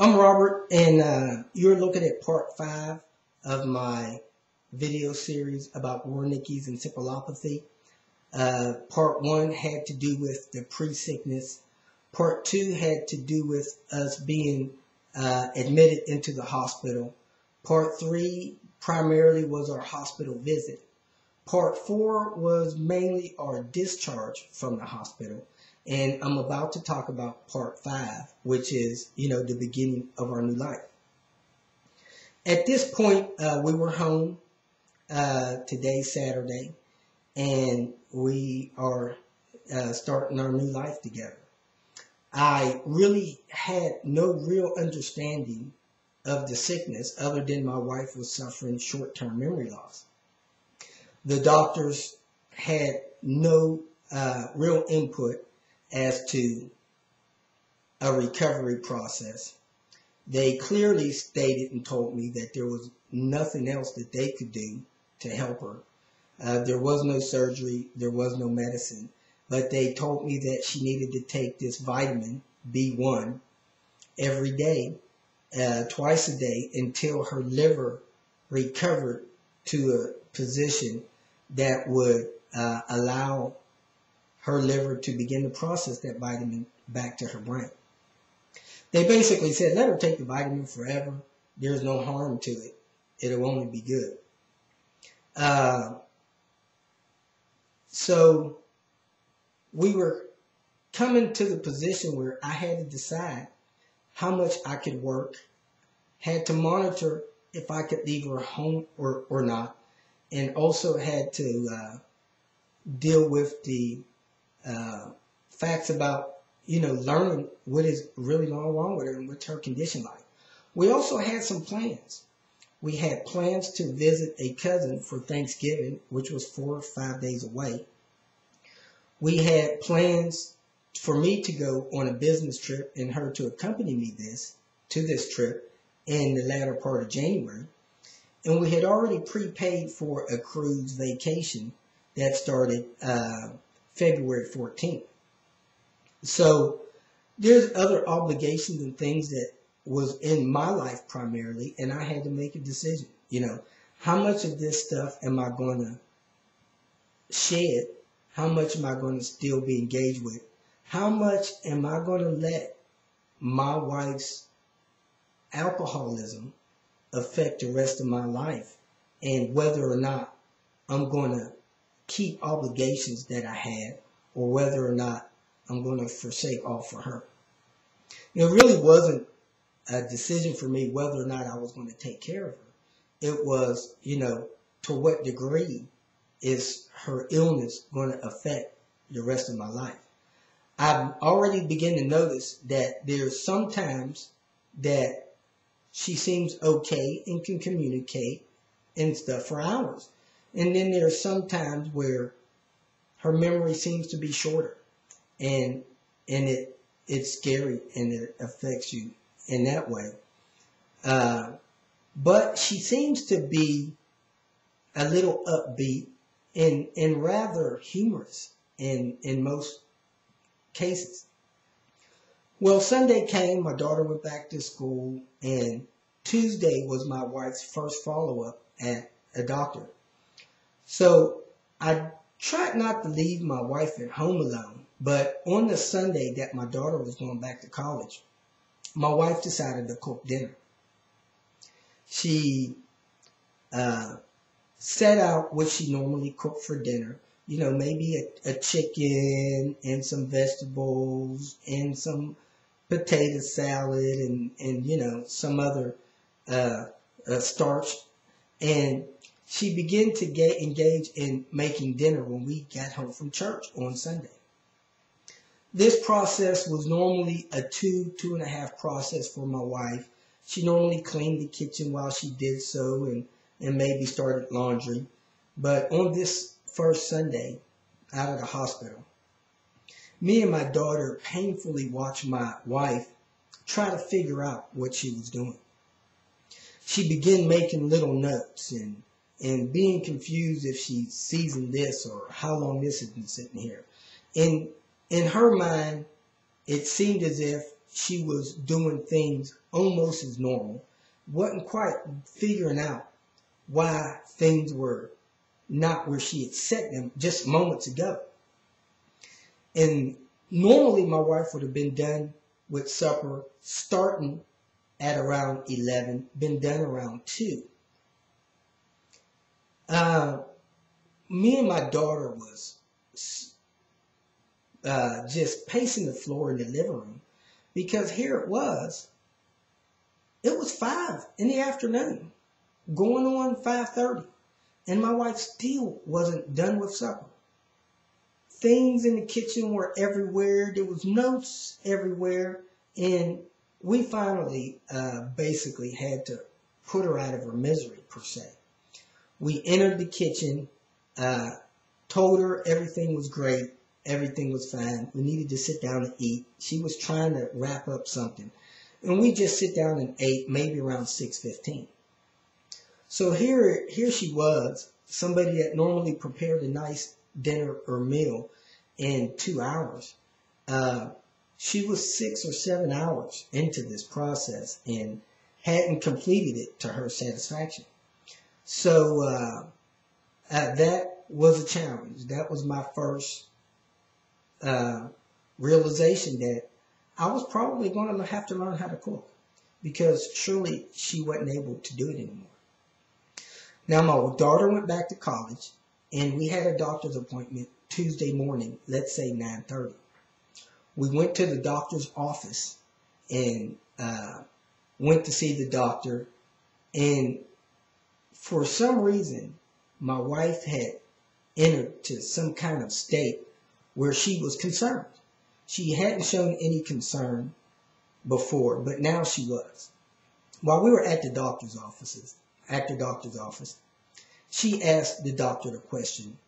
I'm Robert, and you're looking at part 5 of my video series about Wernicke's encephalopathy. Part 1 had to do with the pre-sickness. Part 2 had to do with us being admitted into the hospital. Part 3 primarily was our hospital visit. Part 4 was mainly our discharge from the hospital. And I'm about to talk about part 5, which is, the beginning of our new life. At this point, we were home. Today's Saturday, and we are starting our new life together. I really had no real understanding of the sickness other than my wife was suffering short-term memory loss. The doctors had no real input as to a recovery process. They clearly stated and told me that there was nothing else that they could do to help her. There was no surgery, there was no medicine, but they told me that she needed to take this vitamin B1 every day, twice a day, until her liver recovered to a position that would allow her liver to begin to process that vitamin back to her brain. They basically said, let her take the vitamin forever. There's no harm to it. It'll only be good. So we were coming to the position where I had to decide how much I could work, had to monitor if I could leave her home or not, and also had to deal with the facts about, learning what is really going wrong with her and what's her condition like. We also had some plans. We had plans to visit a cousin for Thanksgiving, which was 4 or 5 days away. We had plans for me to go on a business trip and her to accompany me to this trip in the latter part of January. And we had already prepaid for a cruise vacation that started February 14th. So there's other obligations and things that was in my life primarily, and I had to make a decision. How much of this stuff am I going to shed? How much am I going to still be engaged with? How much am I going to let my wife's alcoholism affect the rest of my life, and whether or not I'm going to keep obligations that I had, or whether or not I'm going to forsake all for her. It really wasn't a decision for me whether or not I was going to take care of her. It was, to what degree is her illness going to affect the rest of my life. I've already begun to notice that there's sometimes that she seems okay and can communicate and stuff for hours. And then there's some times where her memory seems to be shorter, and it's scary and it affects you in that way. But she seems to be a little upbeat and rather humorous in most cases. Well, Sunday came, my daughter went back to school, and Tuesday was my wife's first follow-up at a doctor. So I tried not to leave my wife at home alone, but on the Sunday that my daughter was going back to college, my wife decided to cook dinner. She set out what she normally cooked for dinner. Maybe a chicken and some vegetables and some potato salad and some other starch. And she began to engage in making dinner when we got home from church on Sunday. This process was normally a 2.5 process for my wife. She normally cleaned the kitchen while she did so and maybe started laundry. But on this first Sunday out of the hospital, me and my daughter painfully watched my wife try to figure out what she was doing. She began making little notes and being confused if she's seasoned this or how long this has been sitting here. In her mind, it seemed as if she was doing things almost as normal, wasn't quite figuring out why things were not where she had set them just moments ago. And normally my wife would have been done with supper starting at around 11, been done around 2. Me and my daughter was just pacing the floor in the living room, because here it was 5 in the afternoon, going on 5:30, and my wife still wasn't done with supper. Things in the kitchen were everywhere. There was notes everywhere, and we finally basically had to put her out of her misery, per se. We entered the kitchen, told her everything was great, everything was fine. We needed to sit down and eat. She was trying to wrap up something, and we just sit down and ate maybe around 6:15. So here she was, somebody that normally prepared a nice dinner or meal in 2 hours. She was 6 or 7 hours into this process and hadn't completed it to her satisfaction. So that was a challenge. That was my first realization that I was probably going to have to learn how to cook, because surely she wasn't able to do it anymore. Now my daughter went back to college, and we had a doctor's appointment Tuesday morning, let's say 9:30. We went to the doctor's office and went to see the doctor, and for some reason my wife had entered to some kind of state where she was concerned. She hadn't shown any concern before, but now she was. While we were at the doctor's office, she asked the doctor the question,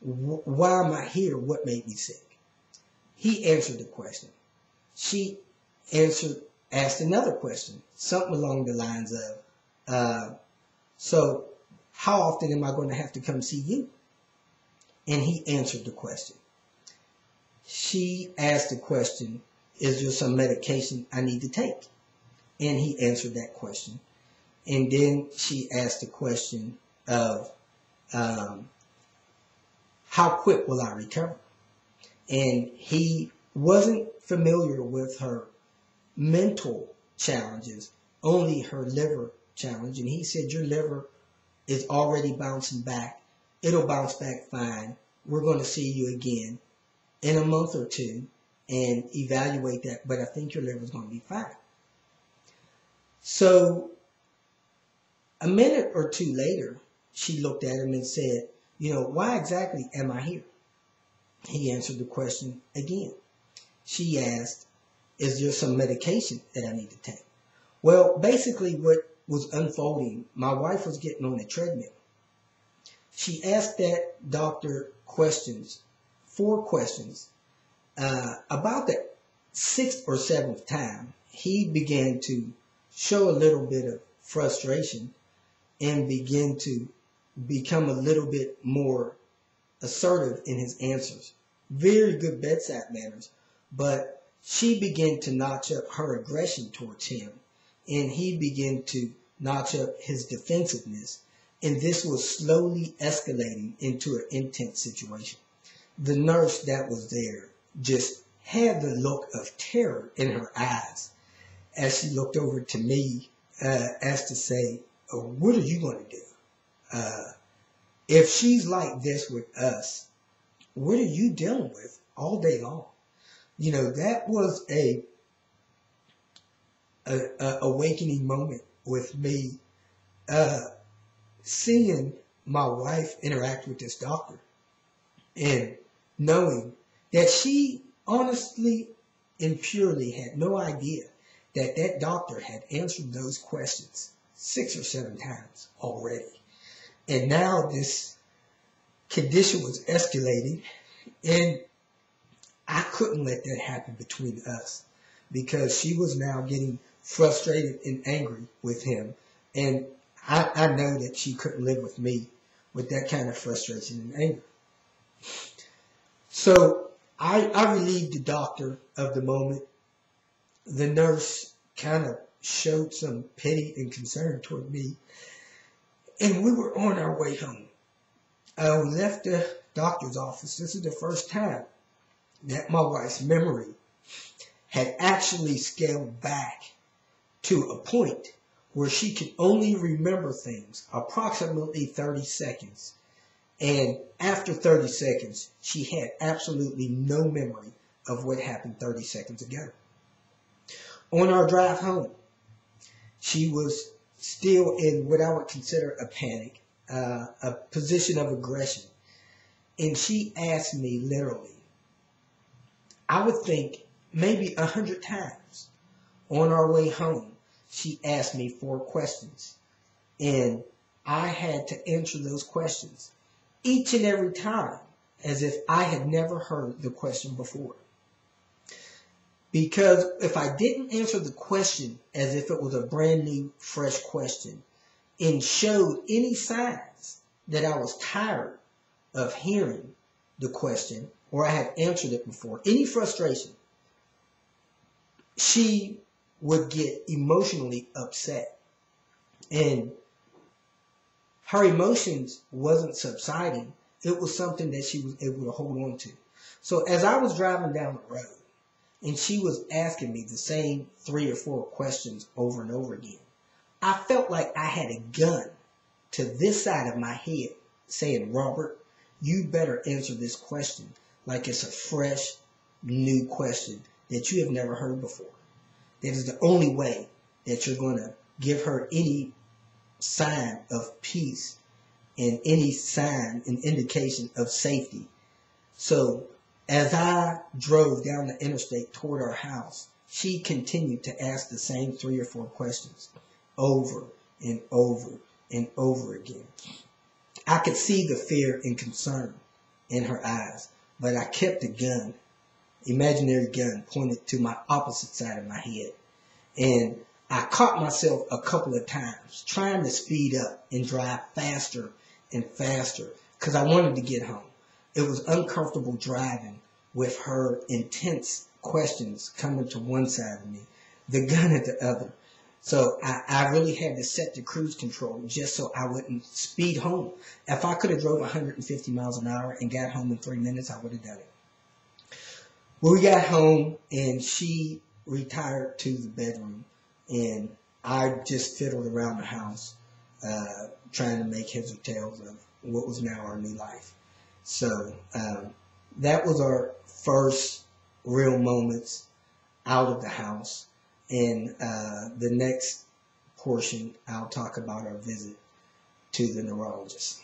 why am I here? What made me sick? He answered the question. She asked another question, something along the lines of, so how often am I going to have to come see you? And he answered the question. She asked the question, is there some medication I need to take? And he answered that question. And then she asked the question of, how quick will I recover? And he wasn't familiar with her mental challenges, only her liver challenge. And he said, your liver is already bouncing back. It'll bounce back fine. We're going to see you again in a month or 2 and evaluate that, but I think your liver is going to be fine. So a minute or 2 later, she looked at him and said, why exactly am I here? He answered the question again. She asked, is there some medication that I need to take? Well, basically what was unfolding, my wife was getting on a treadmill. She asked that doctor questions, 4 questions. About the 6th or 7th time, he began to show a little bit of frustration and begin to become a little bit more assertive in his answers. Very good bedside manners, but she began to notch up her aggression towards him, and he began to notch up his defensiveness, and this was slowly escalating into an intense situation. The nurse that was there just had the look of terror in her eyes as she looked over to me as to say, what are you going to do? If she's like this with us, what are you dealing with all day long? That was a awakening moment with me, seeing my wife interact with this doctor and knowing that she honestly and purely had no idea that that doctor had answered those questions 6 or 7 times already. And now this condition was escalating, and I couldn't let that happen between us, because she was now getting frustrated and angry with him. And I know that she couldn't live with me with that kind of frustration and anger. So I relieved the doctor of the moment. The nurse kind of showed some pity and concern toward me, and we were on our way home. We left the doctor's office. This is the first time that my wife's memory had actually scaled back to a point where she could only remember things approximately 30 seconds. And after 30 seconds, she had absolutely no memory of what happened 30 seconds ago. On our drive home, she was still in what I would consider a panic, a position of aggression. And she asked me literally, I would think maybe 100 times on our way home, she asked me 4 questions. And I had to answer those questions each and every time as if I had never heard the question before. Because if I didn't answer the question as if it was a brand new, fresh question and showed any signs that I was tired of hearing the question or I had answered it before, any frustration, she would get emotionally upset. And her emotions wasn't subsiding. It was something that she was able to hold on to. So as I was driving down the road and she was asking me the same 3 or 4 questions over and over again, I felt like I had a gun to this side of my head saying, Robert, you better answer this question like it's a fresh, new question that you have never heard before. That is the only way that you're going to give her any sign of peace and any sign and indication of safety. So as I drove down the interstate toward our house, she continued to ask the same 3 or 4 questions over and over and over again. I could see the fear and concern in her eyes, but I kept the gun, imaginary gun, pointed to my opposite side of my head. And I caught myself a couple of times trying to speed up and drive faster and faster because I wanted to get home. It was uncomfortable driving with her intense questions coming to one side of me, the gun at the other. So I really had to set the cruise control just so I wouldn't speed home. If I could have drove 150 miles an hour and got home in 3 minutes, I would have done it. Well, we got home and she retired to the bedroom and I just fiddled around the house trying to make heads or tails of what was now our new life. So that was our first real moments out of the house. In the next portion, I'll talk about our visit to the neurologist.